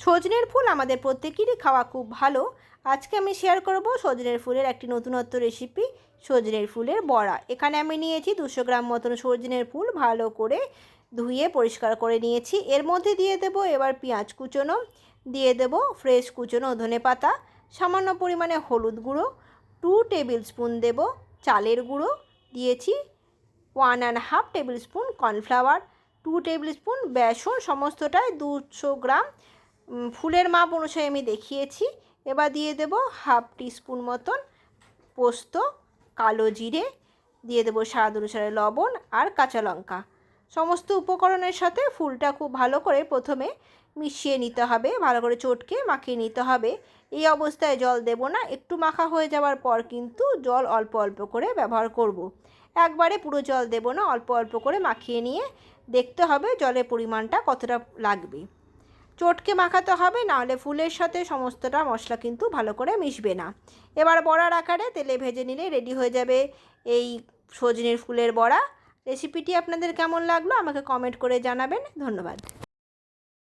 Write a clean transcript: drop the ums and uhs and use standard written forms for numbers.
সজনের ফুল আমাদের প্রত্যেকেরই খাওয়া খুব ভালো। আজকে আমি শেয়ার করব সজনের ফুলের একটি নতুনত্ব রেসিপি, সজনের ফুলের বড়া। এখানে আমি নিয়েছি 200 গ্রাম মতন সজনের ফুল, ভালো করে ধুয়ে পরিষ্কার করে নিয়েছি। এর মধ্যে দিয়ে দেব এবার পেঁয়াজ কুচোনো, দিয়ে দেব ফ্রেশ কুচোনো ধনেপাতা, সামান্য পরিমাণে হলুদ গুঁড়ো, 2 টেবিল স্পুন দেব চালের গুঁড়ো, দিয়েছি 1.5 tablespoon cornflour, 2 tablespoon বেসন, সমস্তটাই 200 গ্রাম ফুলের মাপ অনুসারে আমি দেখিয়েছি। এবার দিয়ে দেব হাফ টিস্পুন মতন পোস্ত, কালো জিরে, দিয়ে দেব স্বাদ অনুসারে লবণ আর কাঁচা লঙ্কা। সমস্ত উপকরণের সাথে ফুলটা খুব ভালো করে প্রথমে মিশিয়ে নিতে হবে, ভালো করে চটকে মাখিয়ে নিতে হবে। এই অবস্থায় জল দেব না, একটু মাখা হয়ে যাওয়ার পর কিন্তু জল অল্প অল্প করে ব্যবহার করব। একবারে পুরো জল দেব না, অল্প অল্প করে মাখিয়ে নিয়ে দেখতে হবে জলের পরিমাণটা কতটা লাগবে। চটকে মাখাতে হবে, নাহলে ফুলের সাথে সমস্তটা মশলা কিন্তু ভালো করে মিশবে না। এবার বড়ার আকারে তেলে ভেজে নিলে রেডি হয়ে যাবে এই সজনের ফুলের বড়া। রেসিপিটি আপনাদের কেমন লাগলো আমাকে কমেন্ট করে জানাবেন। ধন্যবাদ।